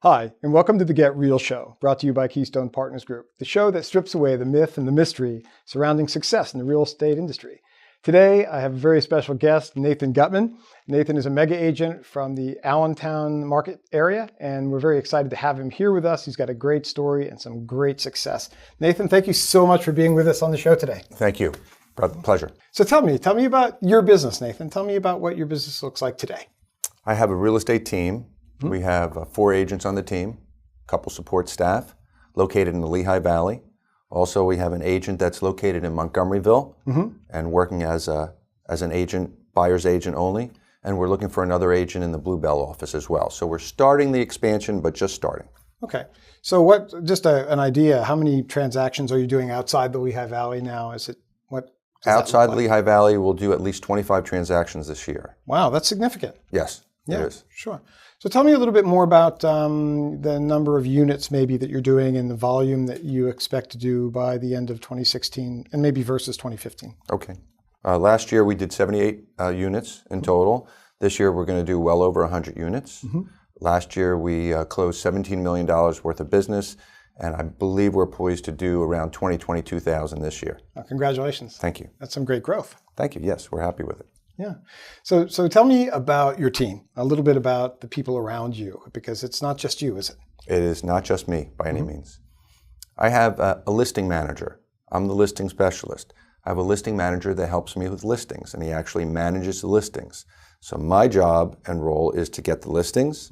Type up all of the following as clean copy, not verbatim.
Hi, and welcome to the Get Real Show, brought to you by Keystone Partners Group, the show that strips away the myth and the mystery surrounding success in the real estate industry. Today, I have a very special guest, Nathan Guttman. Nathan is a mega agent from the Allentown market area, and we're very excited to have him here with us. He's got a great story and some great success. Nathan, thank you so much for being with us on the show today. Thank you. Pleasure. So tell me about your business, Nathan. Tell me about what your business looks like today. I have a real estate team. We have 4 agents on the team, a couple support staff located in the Lehigh Valley. Also, we have an agent that's located in Montgomeryville and working as an agent, buyer's agent only. And we're looking for another agent in the Bluebell office as well. So we're starting the expansion, but just starting. Okay. So an idea, how many transactions are you doing outside the Lehigh Valley now? Outside the Lehigh Valley, we'll do at least 25 transactions this year. Wow, that's significant. Yes, yeah, it is. Sure. So tell me a little bit more about the number of units maybe that you're doing and the volume that you expect to do by the end of 2016 and maybe versus 2015. Okay. Last year we did 78 units in total. This year we're going to do well over 100 units. Last year we closed $17 million worth of business, and I believe we're poised to do around 22,000 this year. Congratulations. Thank you. That's some great growth. Thank you. Yes, we're happy with it. Yeah. So tell me about your team, a little bit about the people around you, because it's not just you, is it? It is not just me by any means. I have a listing manager. I'm the listing specialist. I have a listing manager that helps me with listings, and he actually manages the listings. So my job and role is to get the listings,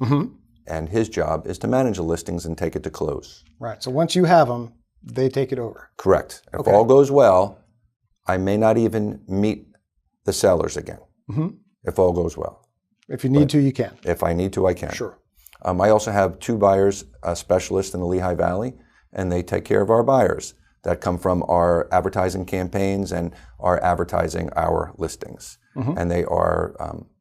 and his job is to manage the listings and take it to close. Right. So once you have them, they take it over. Correct. If all goes well, I may not even meet the sellers again, if all goes well. If you need to, you can. If I need to, I can. Sure. I also have 2 buyers specialists in the Lehigh Valley, and they take care of our buyers that come from our advertising campaigns and are advertising our listings. And they are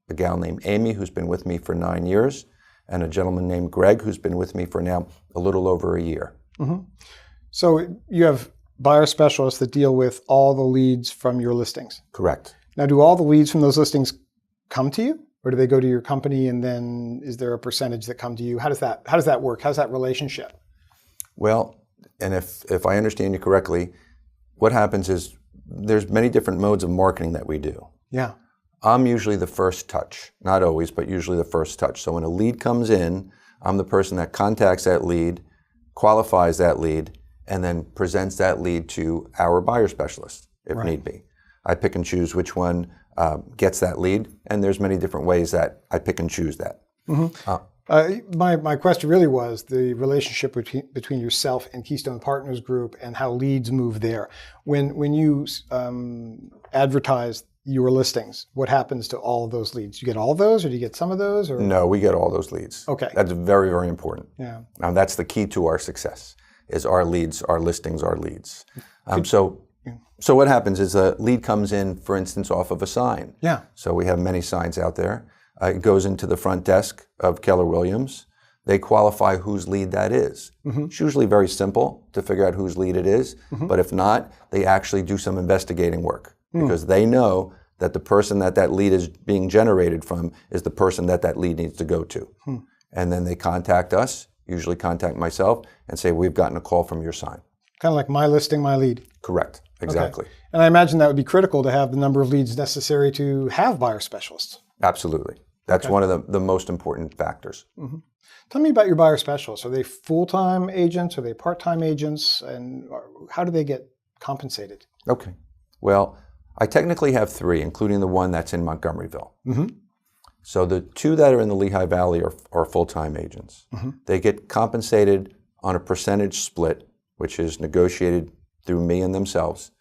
a gal named Amy, who's been with me for 9 years, and a gentleman named Greg, who's been with me for now a little over a year. So you have buyer specialists that deal with all the leads from your listings? Correct. Now, do all the leads from those listings come to you, or do they go to your company, and then is there a percentage that come to you? How does that work? How's that relationship? Well, and if I understand you correctly, what happens is there's many different modes of marketing that we do. Yeah. I'm usually the first touch, not always, but usually the first touch. So when a lead comes in, I'm the person that contacts that lead, qualifies that lead, and then presents that lead to our buyer specialist, if need be. I pick and choose which one gets that lead, and there's many different ways that I pick and choose that. My question really was the relationship between yourself and Keystone Partners Group and how leads move there. When you advertise your listings, what happens to all of those leads? Do you get all of those, or do you get some of those? Or? No, we get all those leads. Okay. That's very, very important. Yeah. That's the key to our success, is our leads, our listings, our leads. So what happens is a lead comes in, for instance, off of a sign. Yeah. So we have many signs out there. It goes into the front desk of Keller Williams. They qualify whose lead that is. It's usually very simple to figure out whose lead it is, but if not, they actually do some investigating work because they know that the person that lead is being generated from is the person that lead needs to go to. And then they contact us, usually contact myself, and say, we've gotten a call from your sign. Kind of like my listing, my lead. Correct. Exactly. Okay. And I imagine that would be critical to have the number of leads necessary to have buyer specialists. Absolutely. That's one of the most important factors. Tell me about your buyer specialists. Are they full-time agents? Are they part-time agents? And how do they get compensated? Okay. Well, I technically have 3, including the one that's in Montgomeryville. So the 2 that are in the Lehigh Valley are full-time agents. They get compensated on a percentage split, which is negotiated through me and themselves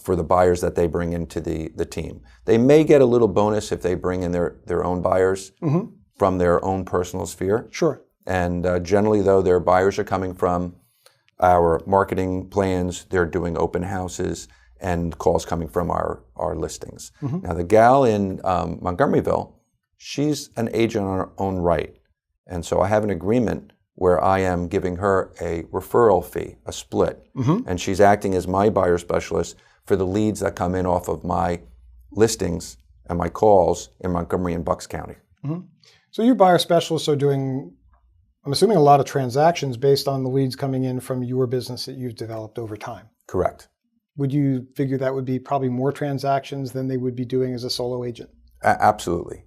for the buyers that they bring into the team. They may get a little bonus if they bring in their own buyers from their own personal sphere. Sure. And generally, though, their buyers are coming from our marketing plans. They're doing open houses and calls coming from our listings. Now, the gal in Montgomeryville, she's an agent on her own right. And so I have an agreement where I am giving her a referral fee, a split. And she's acting as my buyer specialist for the leads that come in off of my listings and my calls in Montgomery and Bucks County. So your buyer specialists are doing I'm assuming a lot of transactions based on the leads coming in from your business that you've developed over time. Correct. Would you figure that would be probably more transactions than they would be doing as a solo agent? Absolutely.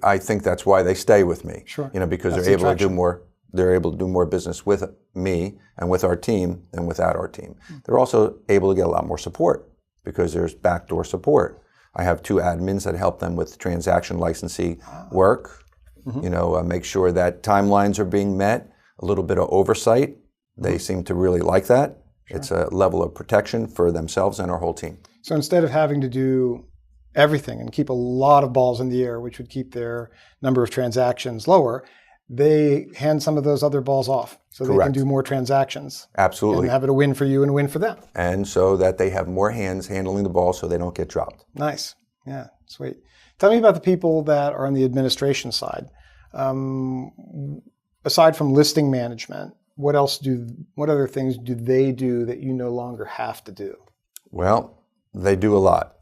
I think that's why they stay with me. Sure. Because That's they're able to do more. They're able to do more business with me and with our team than without our team. They're also able to get a lot more support because there's backdoor support. I have 2 admins that help them with transaction licensee work. Make sure that timelines are being met. A little bit of oversight. They seem to really like that. Sure. It's a level of protection for themselves and our whole team. So instead of having to do everything and keep a lot of balls in the air, which would keep their number of transactions lower, they hand some of those other balls off so Correct. They can do more transactions. Absolutely. And have it a win for you and a win for them. And so that they have more hands handling the ball so they don't get dropped. Nice. Yeah, sweet. Tell me about the people that are on the administration side. Aside from listing management, what other things do they do that you no longer have to do? Well, they do a lot.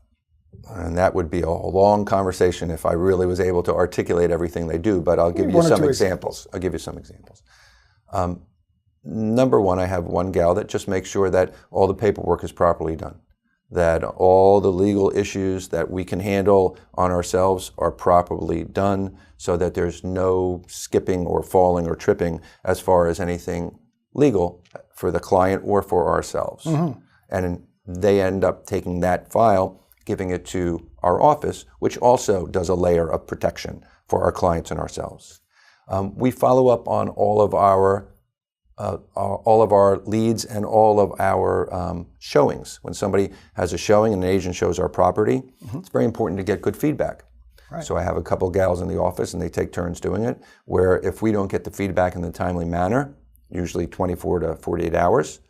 And that would be a long conversation if I really was able to articulate everything they do, but I'll give you some examples. I'll give you some examples. Number one, I have one gal that just makes sure that all the paperwork is properly done, that all the legal issues that we can handle on ourselves are properly done so that there's no skipping or falling or tripping as far as anything legal for the client or for ourselves. Mm-hmm. And they end up taking that file, giving it to our office, which also does a layer of protection for our clients and ourselves. We follow up on all of our leads and all of our showings. When somebody has a showing and an agent shows our property, it's very important to get good feedback. Right. So I have a couple gals in the office and they take turns doing it, where if we don't get the feedback in the timely manner, usually 24 to 48 hours,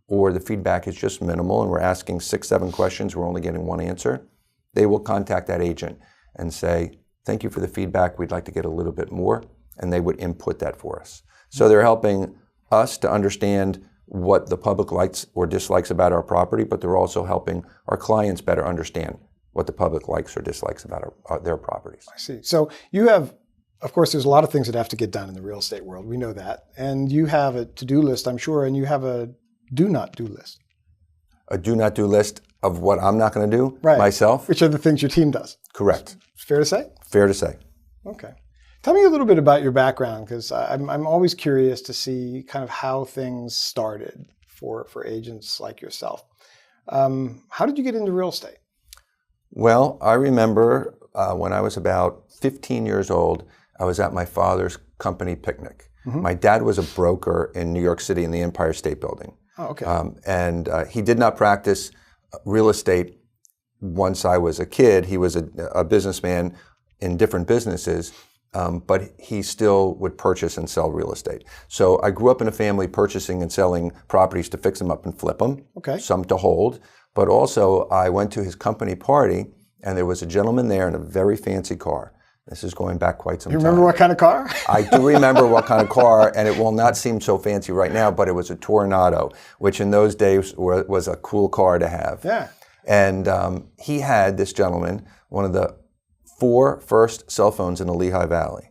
or the feedback is just minimal and we're asking 6, 7 questions, we're only getting 1 answer, they will contact that agent and say, thank you for the feedback, we'd like to get a little bit more, and they would input that for us. So they're helping us to understand what the public likes or dislikes about our property, but they're also helping our clients better understand what the public likes or dislikes about their properties. I see. So you have, of course, there's a lot of things that have to get done in the real estate world. We know that. And you have a to-do list, I'm sure, and you have a do-not-do list. A do-not-do list of what I'm not going to do myself? Which are the things your team does. Correct. Fair to say? Fair to say. Okay. Tell me a little bit about your background, because I'm always curious to see kind of how things started for agents like yourself. How did you get into real estate? Well, I remember when I was about 15 years old, I was at my father's company picnic. Mm-hmm. My dad was a broker in New York City in the Empire State Building. Oh, okay. And he did not practice real estate once I was a kid. He was a businessman in different businesses, but he still would purchase and sell real estate. So I grew up in a family purchasing and selling properties to fix them up and flip them, some to hold. But also I went to his company party and there was a gentleman there in a very fancy car. This is going back quite some time. You remember what kind of car? I do remember what kind of car, and it will not seem so fancy right now, but it was a Tornado, which in those days was a cool car to have. Yeah. And he had, this gentleman, one of the 4 first cell phones in the Lehigh Valley.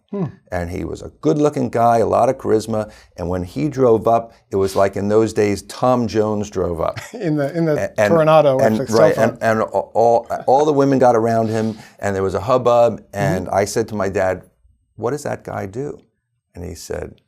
And he was a good-looking guy, a lot of charisma, and when he drove up, it was like in those days Tom Jones drove up. in the Tornado. And all the women got around him, and there was a hubbub, and I said to my dad, what does that guy do? And he said,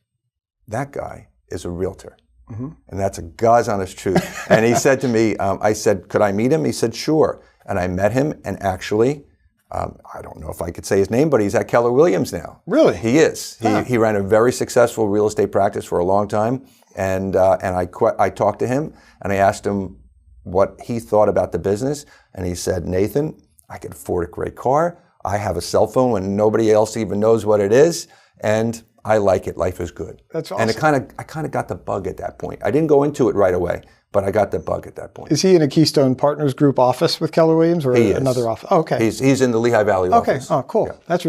that guy is a realtor. And that's a God's honest truth. And he said to me, I said, could I meet him? He said, sure. And I met him, and actually, I don't know if I could say his name, but he's at Keller Williams now. Really? He is. He ran a very successful real estate practice for a long time, and I talked to him, and I asked him what he thought about the business, and he said, Nathan, I could afford a great car. I have a cell phone when nobody else even knows what it is, and I like it. Life is good. That's awesome. And I kind of got the bug at that point. I didn't go into it right away, but I got the bug at that point. Is he in a Keystone Partners Group office with Keller Williams, or another office? Oh, okay. He's in the Lehigh Valley office. Okay. Oh, cool. Yeah. That's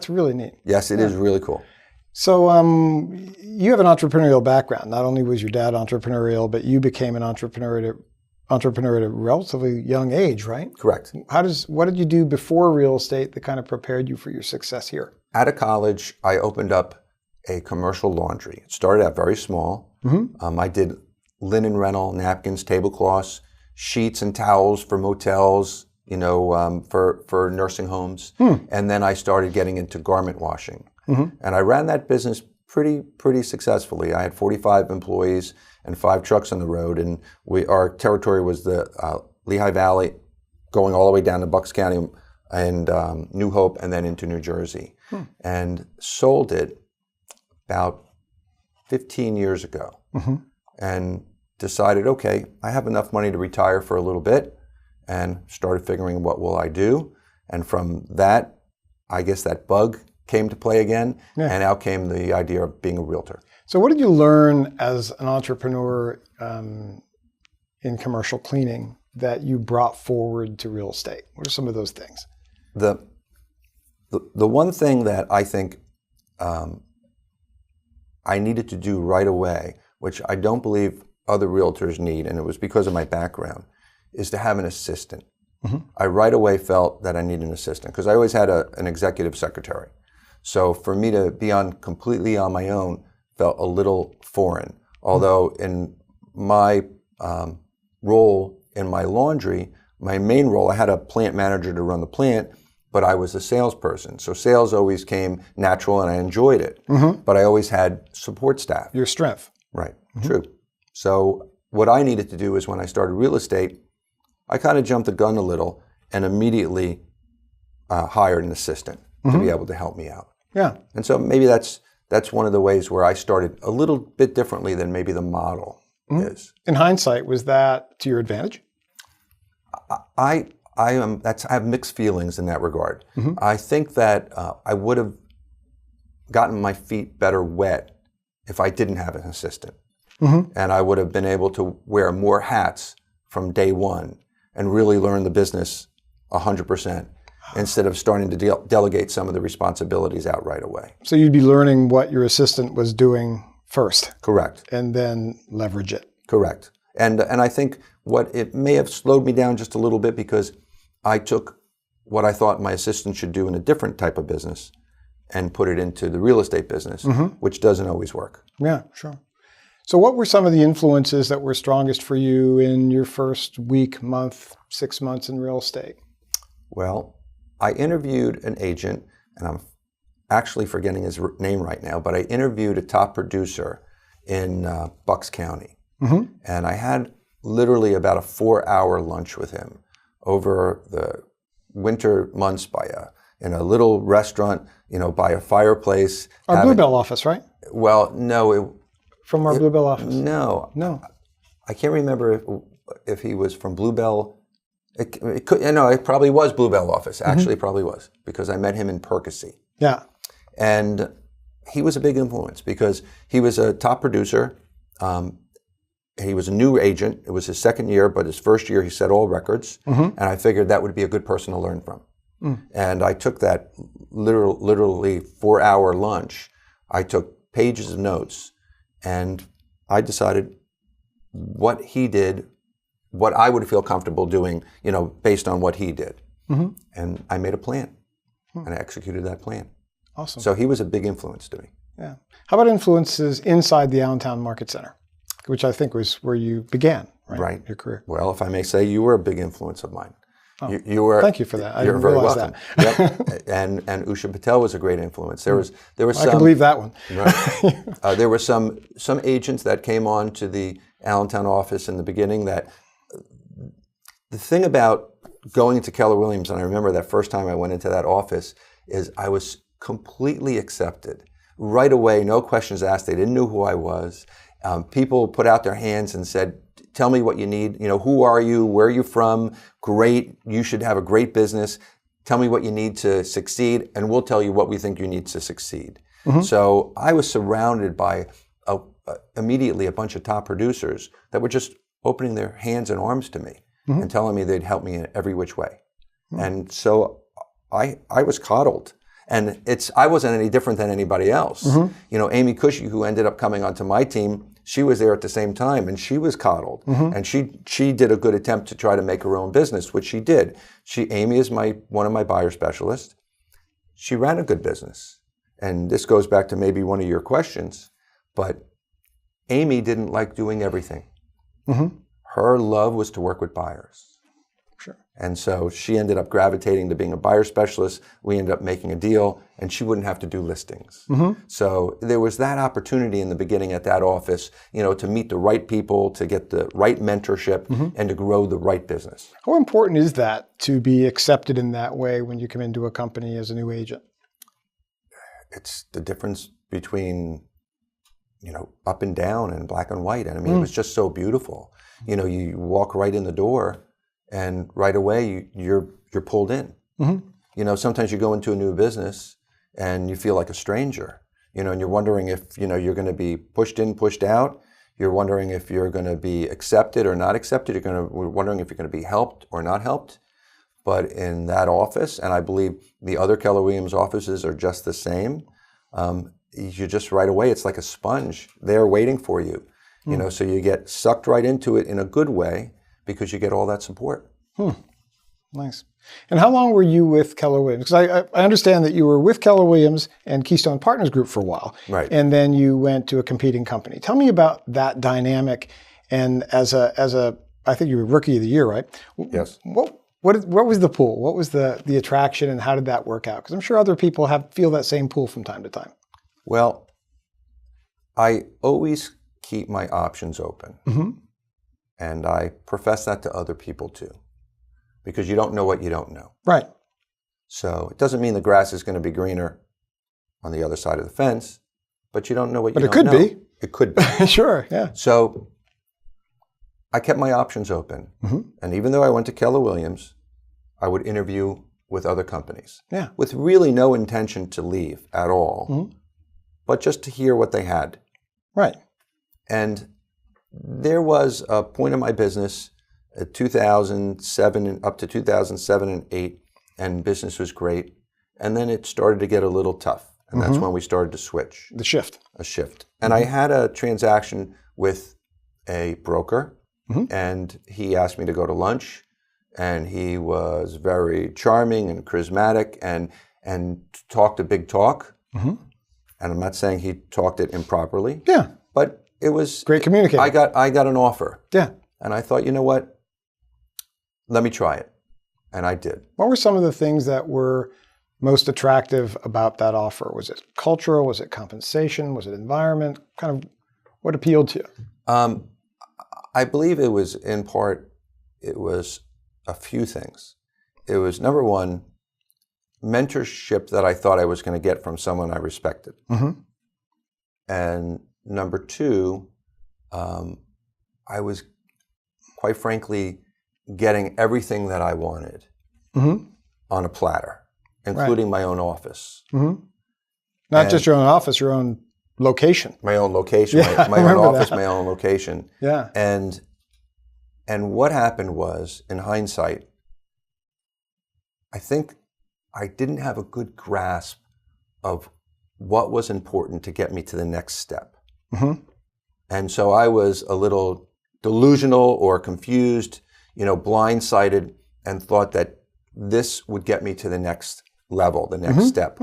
really neat. Yes, it is really cool. So you have an entrepreneurial background. Not only was your dad entrepreneurial, but you became an entrepreneur at a relatively young age, right? Correct. What did you do before real estate that kind of prepared you for your success here? Out of college, I opened up a commercial laundry. It started out very small. I did linen rental, napkins, tablecloths, sheets and towels for motels, for nursing homes. And then I started getting into garment washing. And I ran that business pretty successfully. I had 45 employees and 5 trucks on the road, and our territory was the Lehigh Valley, going all the way down to Bucks County and New Hope, and then into New Jersey. And sold it about 15 years ago. And decided, okay, I have enough money to retire for a little bit, and started figuring what will I do. And from that, I guess that bug came to play again, and out came the idea of being a realtor. So what did you learn as an entrepreneur in commercial cleaning that you brought forward to real estate? What are some of those things? The one thing that I think I needed to do right away, which I don't believe other realtors need, and it was because of my background, is to have an assistant. I right away felt that I needed an assistant because I always had an executive secretary. So for me to be completely on my own felt a little foreign. Although in my role in my laundry, my main role, I had a plant manager to run the plant, but I was a salesperson. So sales always came natural and I enjoyed it. But I always had support staff. Your strength. Right, true. So what I needed to do is when I started real estate, I kind of jumped the gun a little and immediately hired an assistant to be able to help me out. Yeah. And so maybe that's one of the ways where I started a little bit differently than maybe the model is. In hindsight, was that to your advantage? I have mixed feelings in that regard. I think that I would have gotten my feet better wet if I didn't have an assistant. And I would have been able to wear more hats from day one and really learn the business 100% instead of starting to delegate some of the responsibilities out right away. So you'd be learning what your assistant was doing first. Correct. And then leverage it. Correct. And I think what it may have slowed me down just a little bit because I took what I thought my assistant should do in a different type of business and put it into the real estate business, which doesn't always work. Yeah, sure. So what were some of the influences that were strongest for you in your first week, month, 6 months in real estate? Well, I interviewed an agent, and I'm actually forgetting his name right now, but I interviewed a top producer in Bucks County. And I had literally about a 4-hour lunch with him over the winter months in a little restaurant, by a fireplace. Our Bluebell office, right? Well, no. From our Bluebell office? No. I can't remember if he was from Bluebell. It probably was Bluebell office. Actually, it probably was, because I met him in Percy. Yeah. And he was a big influence because he was a top producer. He was a new agent. It was his second year, but his first year he set all records. And I figured that would be a good person to learn from. And I took that literally 4-hour lunch. I took pages of notes, and I decided what he did, what I would feel comfortable doing, based on what he did. And I made a plan, and I executed that plan. Awesome. So he was a big influence to me. Yeah. How about influences inside the Allentown Market Center, which I think was where you began, right? Your career. Well, if I may say, you were a big influence of mine. Oh, you were. Thank you for that. I You're didn't very realize welcome. that. Yep. And Usha Patel was a great influence. There was I can believe that one. Right. There were some agents that came on to the Allentown office in the beginning. That the thing about going into Keller Williams, and I remember that first time I went into that office, is I was completely accepted right away. No questions asked. They didn't know who I was. People put out their hands and said, "Tell me what you need. Who are you? Where are you from? Great. You should have a great business. Tell me what you need to succeed, and we'll tell you what we think you need to succeed." So I was surrounded by immediately a bunch of top producers that were just opening their hands and arms to me and telling me they'd help me in every which way. And so I was coddled. And I wasn't any different than anybody else. Amy Cushy, who ended up coming onto my team, she was there at the same time, and she was coddled. And she did a good attempt to try to make her own business, which she did. Amy is one of my buyer specialists. She ran a good business. and this goes back to maybe one of your questions, but Amy didn't like doing everything. Mm-hmm. Her love was to work with buyers. Sure. And so she ended up gravitating to being a buyer specialist. We ended up making a deal, and she wouldn't have to do listings. Mm-hmm. So there was that opportunity in the beginning at that office, to meet the right people, to get the right mentorship, and to grow the right business. How important is that to be accepted in that way when you come into a company as a new agent? It's the difference between, up and down and black and white. And I mean, it was just so beautiful. You walk right in the door, and right away you're pulled in. Mm-hmm. Sometimes you go into a new business and you feel like a stranger, and you're wondering if, you're going to be pushed in, pushed out. You're wondering if you're going to be accepted or not accepted. You're wondering if you're going to be helped or not helped. But in that office, and I believe the other Keller Williams offices are just the same, you just right away, it's like a sponge. They're waiting for you, so you get sucked right into it in a good way because you get all that support. Nice. And how long were you with Keller Williams? Because I understand that you were with Keller Williams and Keystone Partners Group for a while. Right. And then you went to a competing company. Tell me about that dynamic. And as a I think you were Rookie of the Year, right? Yes. What was the pull? What was the attraction, and how did that work out? Because I'm sure other people feel that same pull from time to time. Well, I always keep my options open. Mm-hmm. And I profess that to other people too, because you don't know what you don't know. Right. So it doesn't mean the grass is going to be greener on the other side of the fence, but you don't know what you don't know. But it could be. It could be. Sure, yeah. So I kept my options open. Mm-hmm. And even though I went to Keller Williams, I would interview with other companies. Yeah. With really no intention to leave at all, but just to hear what they had. Right. And there was a point in my business at 2007 up to 2007 and 8, and business was great. And then it started to get a little tough. And that's when we started to switch. The shift. A shift. And I had a transaction with a broker, and he asked me to go to lunch, and he was very charming and charismatic and talked a big talk. And I'm not saying he talked it improperly. Yeah. But it was great communicator. I got an offer. Yeah. And I thought, you know what? Let me try it. And I did. What were some of the things that were most attractive about that offer? Was it cultural? Was it compensation? Was it environment? Kind of what appealed to you? I believe it was in part, it was a few things. It was, number one, mentorship that I thought I was going to get from someone I respected. And number two, I was, quite frankly, getting everything that I wanted on a platter, including my own office. Not just your own office, your own location. My own location, Yeah, my own office, my own location. Yeah. And what happened was, in hindsight, I think I didn't have a good grasp of what was important to get me to the next step. And so I was a little delusional or confused, blindsided, and thought that this would get me to the next level, the next step,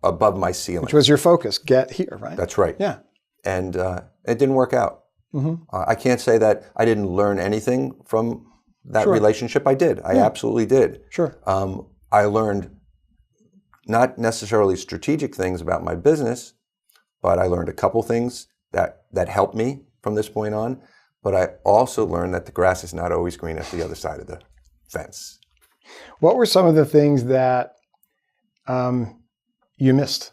above my ceiling. Which was your focus, get here, right? That's right. Yeah. And it didn't work out. I can't say that I didn't learn anything from that relationship. I did. I absolutely did. Sure. I learned not necessarily strategic things about my business, but I learned a couple things that helped me from this point on. But I also learned that the grass is not always green at the other side of the fence. What were some of the things that you missed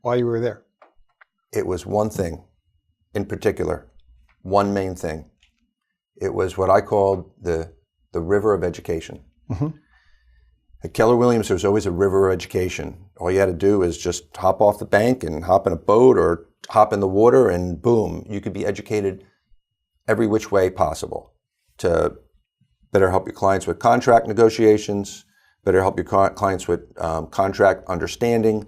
while you were there? It was one thing in particular, one main thing. It was what I called the river of education. At Keller Williams, there was always a river of education. All you had to do is just hop off the bank and hop in a boat or hop in the water, and boom, you could be educated every which way possible to better help your clients with contract negotiations, better help your clients with contract understanding,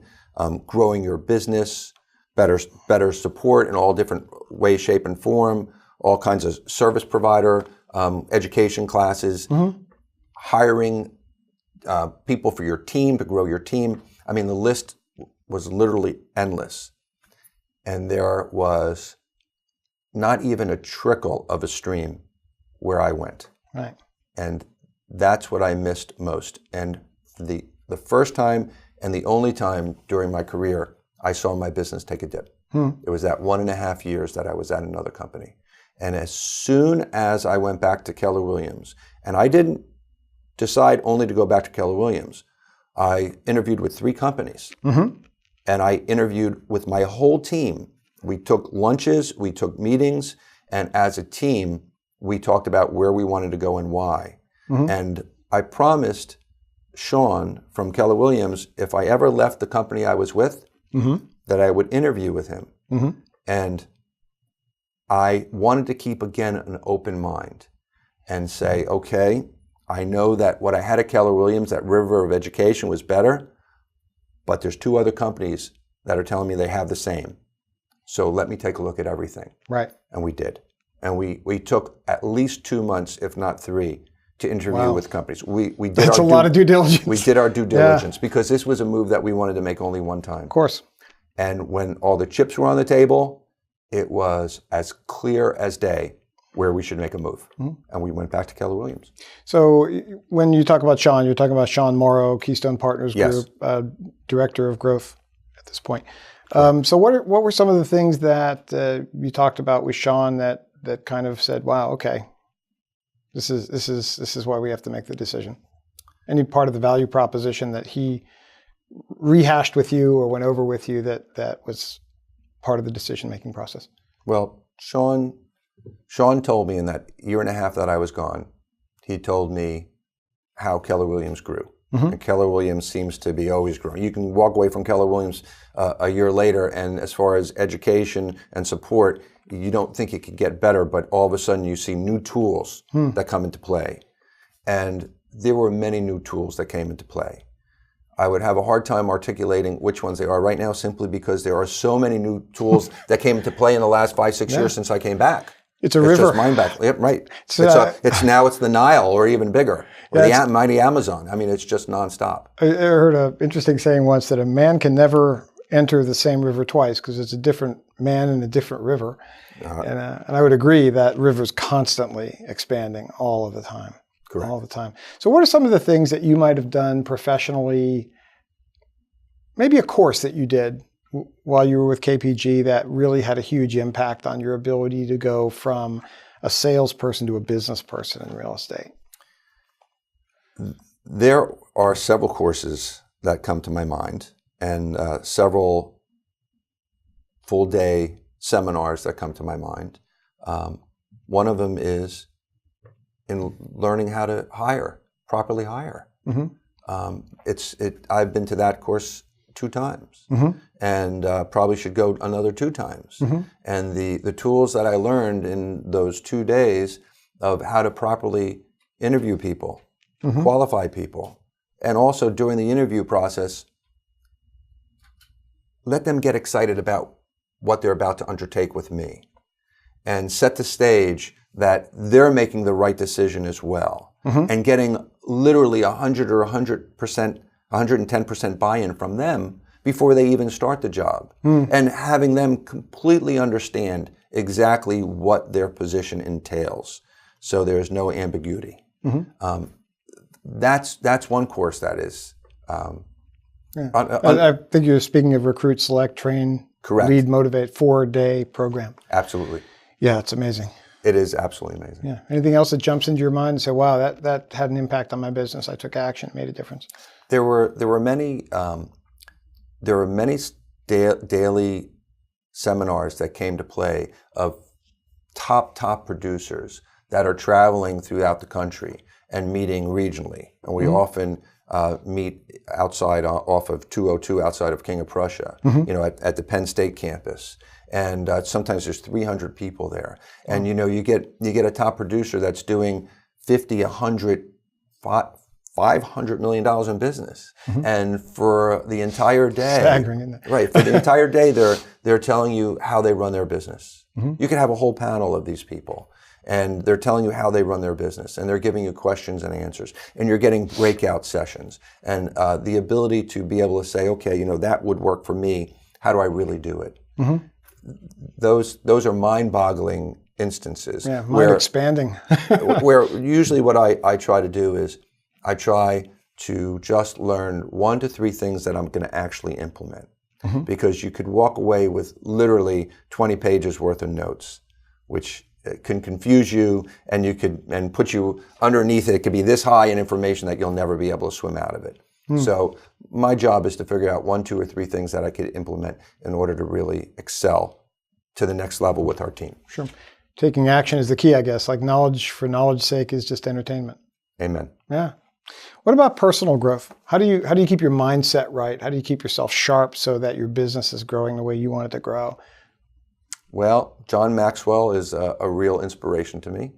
growing your business, better support in all different ways, shape, and form, all kinds of service provider, education classes, hiring people for your team to grow your team. I mean, the list was literally endless. And there was not even a trickle of a stream where I went. Right. And that's what I missed most. And the first time and the only time during my career I saw my business take a dip. It was that 1.5 years that I was at another company. And as soon as I went back to Keller Williams, and I didn't decide only to go back to Keller Williams, I interviewed with 3 companies. And I interviewed with my whole team. We took lunches, we took meetings, and as a team, we talked about where we wanted to go and why. And I promised Sean from Keller Williams, if I ever left the company I was with, that I would interview with him. And I wanted to keep, again, an open mind and say, okay, I know that what I had at Keller Williams, that river of education, was better, but there's 2 other companies that are telling me they have the same. So let me take a look at everything. Right. And we did. And we took at least 2 months, if not 3, to interview with companies. We did That's a lot of due diligence. We did our due diligence because this was a move that we wanted to make only one time. Of course. And when all the chips were on the table, it was as clear as day where we should make a move. And we went back to Keller Williams. So when you talk about Sean, you're talking about Sean Morrow, Keystone Partners Group, Director of Growth at this point. So what were some of the things that you talked about with Sean that kind of said, wow, okay, this is why we have to make the decision? Any part of the value proposition that he rehashed with you or went over with you that was part of the decision-making process? Well, Sean told me in that 1.5 years that I was gone, he told me how Keller Williams grew. And Keller Williams seems to be always growing. You can walk away from Keller Williams a year later, and as far as education and support, you don't think it could get better, but all of a sudden you see new tools that come into play. And there were many new tools that came into play. I would have a hard time articulating which ones they are right now, simply because there are so many new tools that came into play in the last 5-6 years since I came back. It's a river. It's just mind-boggling. Yep, right. It's the Nile, or even bigger, or the mighty Amazon. I mean, it's just nonstop. I heard an interesting saying once that a man can never enter the same river twice because it's a different man in a different river. And I would agree that river's constantly expanding all of the time. Correct. All the time. So what are some of the things that you might have done professionally, maybe a course that you did while you were with KPG that really had a huge impact on your ability to go from a salesperson to a business person in real estate? There are several courses that come to my mind, and several full-day seminars that come to my mind. One of them is in learning how to properly hire. I've been to that course 2 times, and probably should go another 2 times. And the tools that I learned in those 2 days of how to properly interview people, qualify people, and also during the interview process, let them get excited about what they're about to undertake with me, and set the stage that they're making the right decision as well, and getting literally 100 or 100%, 110% buy-in from them before they even start the job, and having them completely understand exactly what their position entails, so there's no ambiguity. That's one course that is. I think you're speaking of Recruit, Select, Train, Correct. Lead, Motivate, 4-day program. Absolutely. Yeah, it's amazing. It is absolutely amazing. Yeah. Anything else that jumps into your mind and say, wow, that had an impact on my business. I took action, it made a difference. There were many daily seminars that came to play of top producers that are traveling throughout the country and meeting regionally. And we often meet outside off of 202 outside of King of Prussia, at the Penn State campus. And sometimes there's 300 people there. And you get a top producer that's doing 50, 100, $500 million in business. And for the entire day, staggering, isn't it? Right, for the entire day they're telling you how they run their business. You can have a whole panel of these people. and they're telling you how they run their business, and they're giving you questions and answers, and you're getting breakout sessions, and the ability to be able to say, okay, you know, that would work for me. How do I really do it? Mm-hmm. Those are mind-boggling instances. Yeah, mind expanding. Where usually what I try to do is I try to just learn 1 to 3 things that I'm going to actually implement. Mm-hmm. Because you could walk away with literally 20 pages worth of notes, which can confuse you, and put you underneath it. It could be this high in information that you'll never be able to swim out of it. So my job is to figure out 1, 2, or 3 things that I could implement in order to really excel to the next level with our team. Sure. Taking action is the key, I guess. Like knowledge for knowledge's sake is just entertainment. Amen. Yeah. What about personal growth? How do you keep your mindset right? How do you keep yourself sharp so that your business is growing the way you want it to grow? Well, John Maxwell is a real inspiration to me.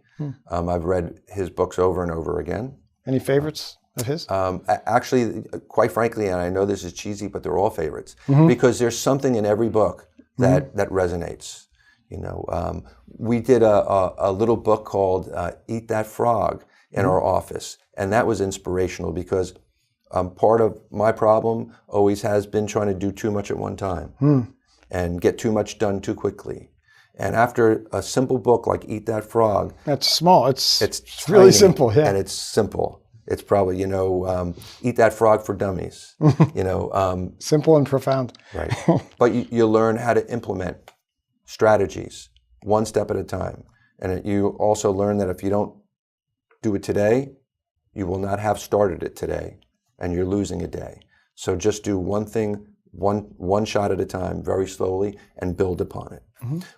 I've read his books over and over again. Any favorites of his? Actually, quite frankly, and I know this is cheesy, but they're all favorites, because there's something in every book that resonates. You know, we did a little book called Eat That Frog in our office, and that was inspirational because part of my problem always has been trying to do too much at one time and get too much done too quickly. And after a simple book like Eat That Frog, that's small. It's tiny, really simple, yeah. And it's simple. It's probably, you know, Eat That Frog for Dummies. You know, simple and profound. Right. But you learn how to implement strategies 1 step at a time, and you also learn that if you don't do it today, you will not have started it today, and you're losing a day. So just do one thing, one shot at a time, very slowly, and build upon it.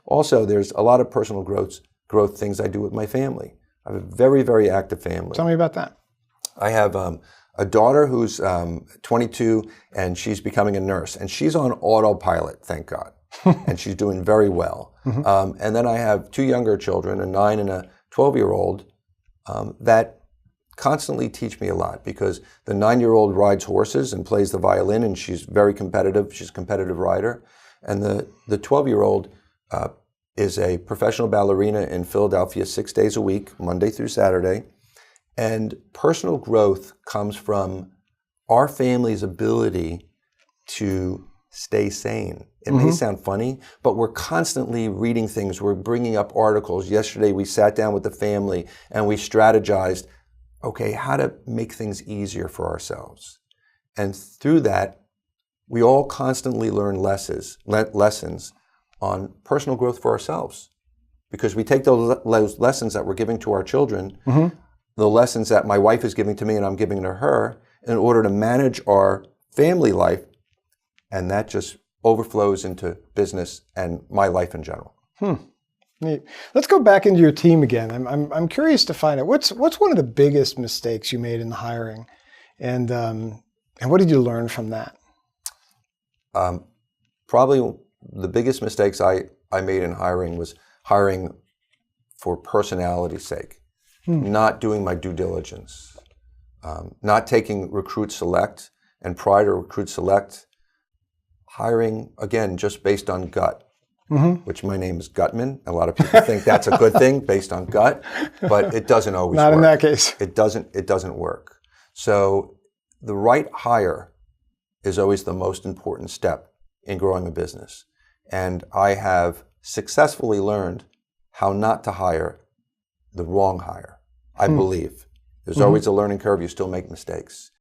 Also, there's a lot of personal growth things I do with my family. I have a very, very active family. Tell me about that. I have a daughter who's 22, and she's becoming a nurse, and she's on autopilot, thank God, and she's doing very well. And then I have 2 younger children, a 9 and a 12-year-old, that constantly teach me a lot, because the 9-year-old rides horses and plays the violin, and she's very competitive. She's a competitive rider. And the 12-year-old is a professional ballerina in Philadelphia 6 days a week, Monday through Saturday. And personal growth comes from our family's ability to stay sane. It may sound funny, but we're constantly reading things. We're bringing up articles. Yesterday, we sat down with the family and we strategized, okay, how to make things easier for ourselves. And through that, we all constantly learn lessons on personal growth for ourselves. Because we take those lessons that we're giving to our children, the lessons that my wife is giving to me and I'm giving to her, in order to manage our family life, and that just overflows into business and my life in general. Neat. Let's go back into your team again. I'm curious to find out what's one of the biggest mistakes you made in the hiring, and what did you learn from that? Probably the biggest mistakes I made in hiring was hiring for personality's sake, not doing my due diligence, not taking Recruit Select, and prior to Recruit Select, hiring, again, just based on gut, which my name is Guttman. A lot of people think that's a good thing based on gut, but it doesn't always work. Not in that case. It doesn't work. So the right hire is always the most important step in growing a business. And I have successfully learned how not to hire the wrong hire. I believe there's always a learning curve. You still make mistakes.